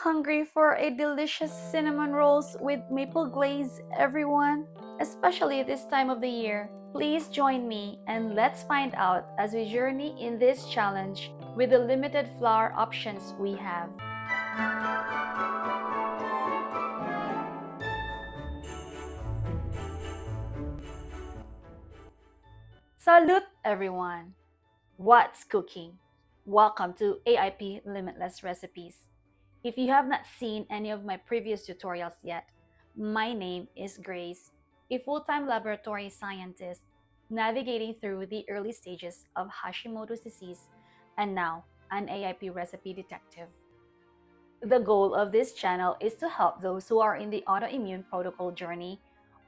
Hungry for a delicious cinnamon rolls with maple glaze, everyone? Especially this time of the year. Please join me and let's find out as we journey in this challenge with the limited flour options we have. Salute everyone! What's cooking? Welcome to AIP Limitless Recipes. If you have not seen any of my previous tutorials yet, my name is Grace, a full-time laboratory scientist navigating through the early stages of Hashimoto's disease and now an AIP recipe detective. The goal of this channel is to help those who are in the autoimmune protocol journey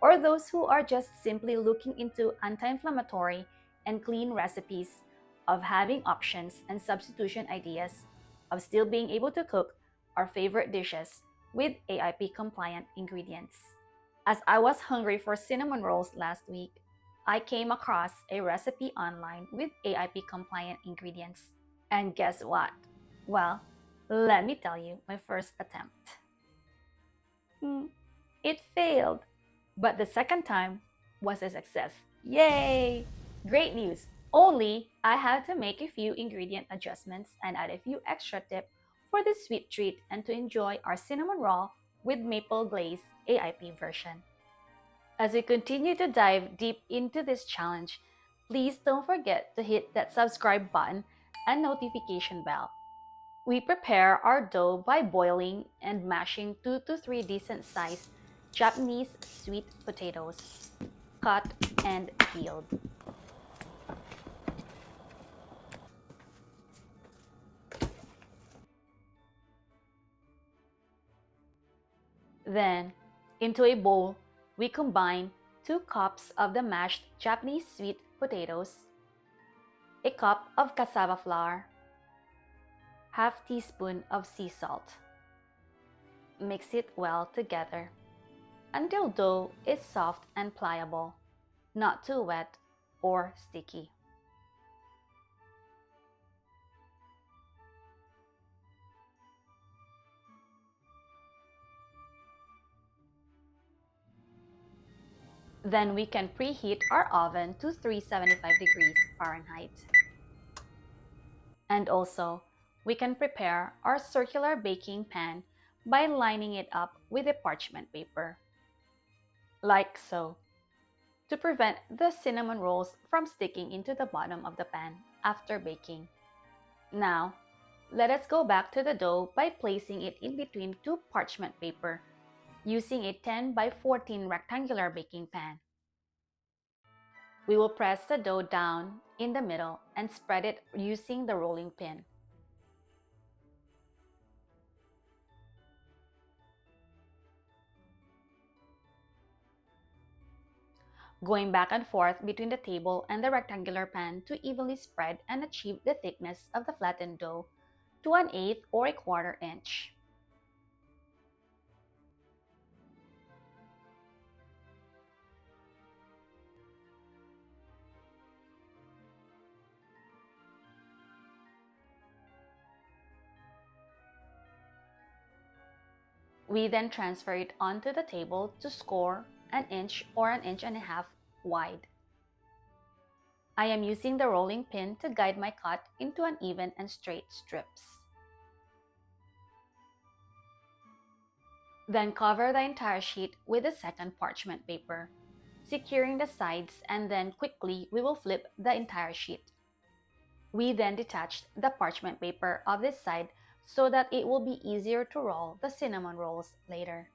or those who are just simply looking into anti-inflammatory and clean recipes, of having options and substitution ideas, of still being able to cook our favorite dishes with AIP compliant ingredients. As I was hungry for cinnamon rolls last week, I came across a recipe online with AIP compliant ingredients. And guess what? Well, let me tell you my first attempt. It failed, but the second time was a success. Yay! Great news! Only I had to make a few ingredient adjustments and add a few extra tips for this sweet treat and to enjoy our cinnamon roll with Maple Glaze AIP version. As we continue to dive deep into this challenge, please don't forget to hit that subscribe button and notification bell. We prepare our dough by boiling and mashing 2 to 3 decent sized Japanese sweet potatoes, cut and peeled. Then, into a bowl, we combine 2 cups of the mashed Japanese sweet potatoes, a cup of cassava flour, half teaspoon of sea salt. Mix it well together until dough is soft and pliable, not too wet or sticky. Then we can preheat our oven to 375 degrees Fahrenheit. And also, we can prepare our circular baking pan by lining it up with a parchment paper, like so, to prevent the cinnamon rolls from sticking into the bottom of the pan after baking. Now, let us go back to the dough by placing it in between 2 parchment paper using a 10 by 14 rectangular baking pan. We will press the dough down in the middle and spread it using the rolling pin. Going back and forth between the table and the rectangular pan to evenly spread and achieve the thickness of the flattened dough to 1/8 or 1/4 inch. We then transfer it onto the table to score 1 inch or 1.5 inches wide. I am using the rolling pin to guide my cut into uneven and straight strips. Then cover the entire sheet with a second parchment paper, securing the sides, and then quickly we will flip the entire sheet. We then detached the parchment paper of this side so that it will be easier to roll the cinnamon rolls later.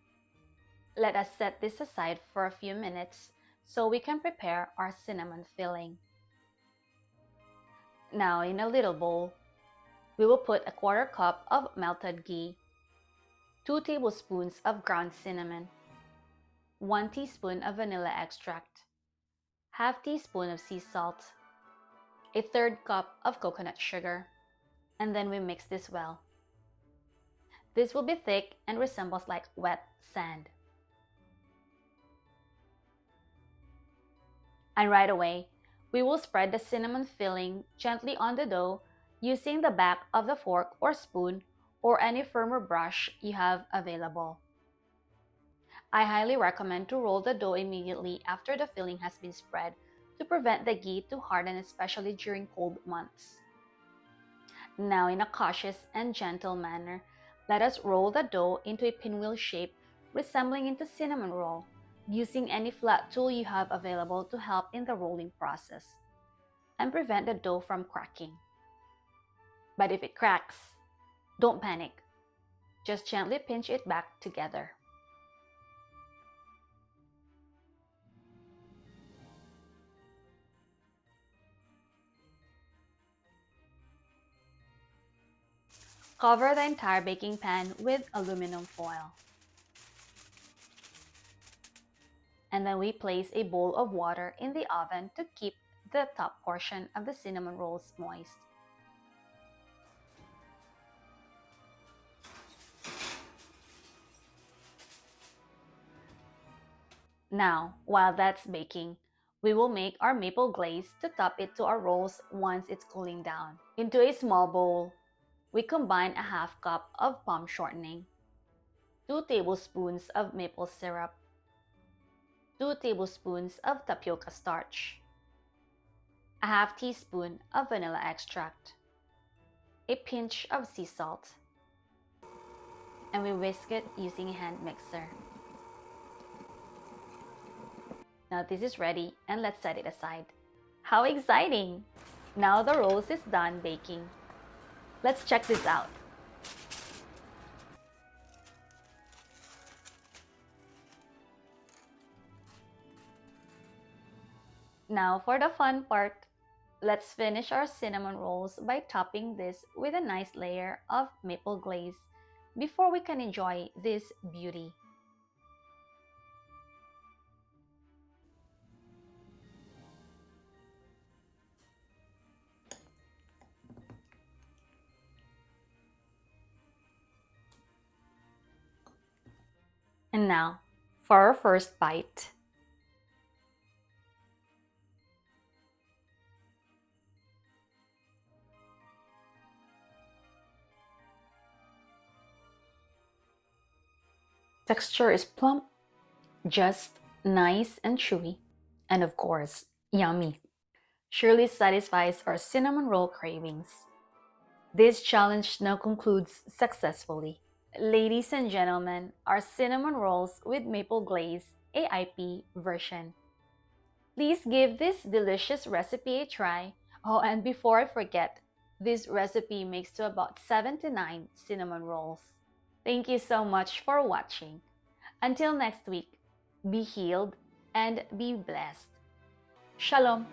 Let us set this aside for a few minutes so we can prepare our cinnamon filling. Now in a little bowl, we will put a 1/4 cup of melted ghee, 2 tablespoons of ground cinnamon, 1 teaspoon of vanilla extract, half teaspoon of sea salt, a 1/3 cup of coconut sugar, and then we mix this well. This will be thick and resembles like wet sand. And right away, we will spread the cinnamon filling gently on the dough using the back of the fork or spoon or any firmer brush you have available. I highly recommend to roll the dough immediately after the filling has been spread to prevent the ghee to harden, especially during cold months. Now, in a cautious and gentle manner, let us roll the dough into a pinwheel shape resembling into cinnamon roll, using any flat tool you have available to help in the rolling process and prevent the dough from cracking. But if it cracks, don't panic. Just gently pinch it back together. Cover the entire baking pan with aluminum foil. And then we place a bowl of water in the oven to keep the top portion of the cinnamon rolls moist. Now, while that's baking, we will make our maple glaze to top it to our rolls once it's cooling down. Into a small bowl, we combine a half cup of palm shortening, 2 tablespoons of maple syrup, 2 tablespoons of tapioca starch, a half teaspoon of vanilla extract, a pinch of sea salt, and we whisk it using a hand mixer. Now this is ready, and let's set it aside. How exciting! Now the rolls is done baking. Let's check this out. Now for the fun part. Let's finish our cinnamon rolls by topping this with a nice layer of maple glaze before we can enjoy this beauty. And now for our first bite. Texture is plump, just nice and chewy, and of course, yummy. Surely satisfies our cinnamon roll cravings. This challenge now concludes successfully. Ladies and gentlemen, our cinnamon rolls with maple glaze AIP version. Please give this delicious recipe a try. Oh, and before I forget, this recipe makes to about 7 to 9 cinnamon rolls. Thank you so much for watching. Until next week, be healed and be blessed. Shalom.